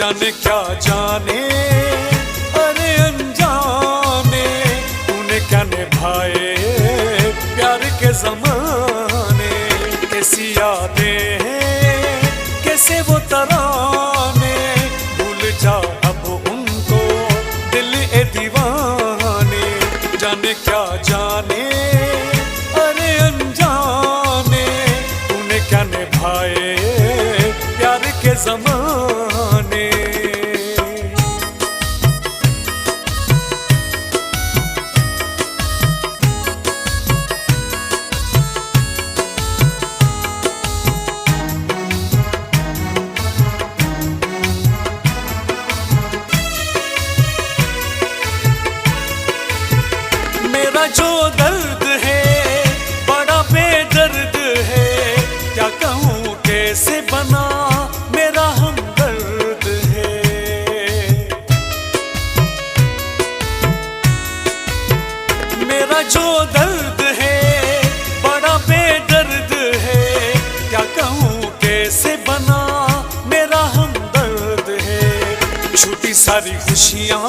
जाने क्या जाने अरे अनजाने तूने क्या निभाए प्यार के ज़माने। कैसी यादें हैं कैसे वो तराने, भूल जा अब उनको दिल ए दीवाने। जाने क्या जाने अरे अनजाने तूने क्या निभाए प्यार के ज़माने। मेरा जो दर्द है बड़ा बेदर्द है, क्या कहूँ कैसे बना मेरा हमदर्द है। मेरा जो दर्द है बड़ा बेदर्द है, क्या कहूँ कैसे बना मेरा हमदर्द है। छूटी सारी खुशियाँ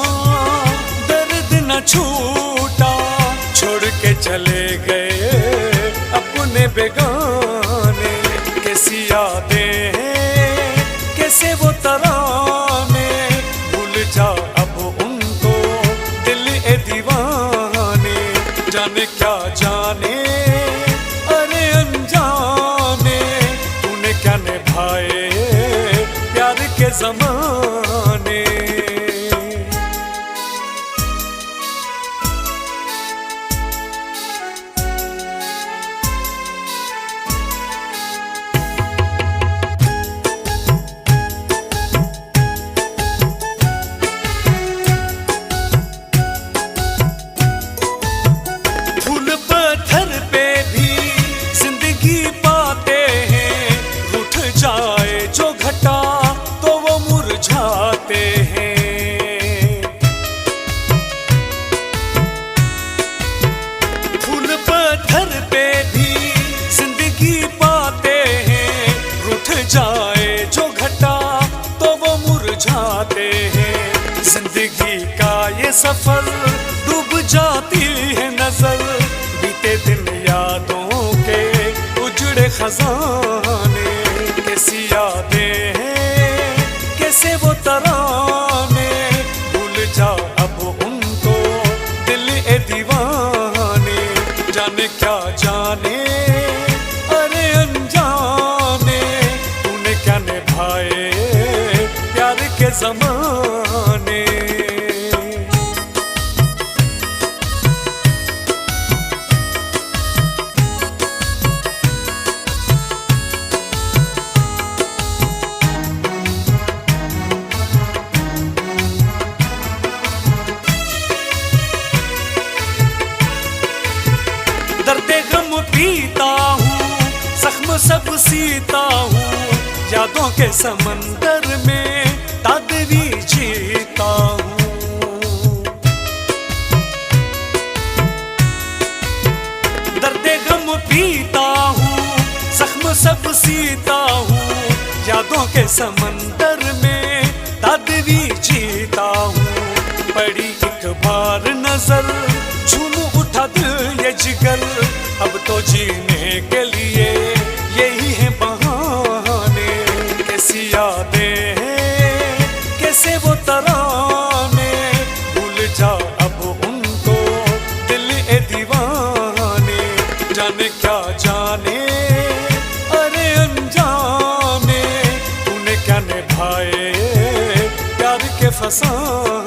दर्द न छूटा, छोड़ के चले गए अपने बेगाने। कैसी यादें हैं कैसे वो तराने, भूल जा अब उनको दिल ए दीवाने। जाने क्या जाने अरे अनजाने तूने क्या निभाए प्यार के ज़माने। जो घटा तो वो मुरझाते हैं, फूल पत्थर पे भी जिंदगी पाते हैं। रूठ जाए जो घटा तो वो मुरझाते हैं। जिंदगी का ये सफर डूब जाती है नजर, बीते दिन यादों के उजड़े खजाने। कैसी यादें हैं कैसे वो तराने, भूल जा अब उनको दिल ए दीवाने। जाने क्या जाने अरे अनजाने तूने क्या निभाए प्यार के ज़माने। दर्दे गम पीता हूँ जख्म सब सीता हूँ, यादों के समंदर में तादरी जीता हूँ। दर्दे गम पीता हूँ जख्म सब सीता हूँ, यादों के समंदर में तादरी जीता हूँ। पड़ी एक बार नजर झूम उठा दिल ये जिगर, अब तो जीने के लिए यही है बहाने। कैसी यादें हैं कैसे वो तराने, भूल जा अब उनको दिल ए दीवाने। जाने क्या जाने अरे अनजाने तूने क्या निभाए प्यार के फसाने।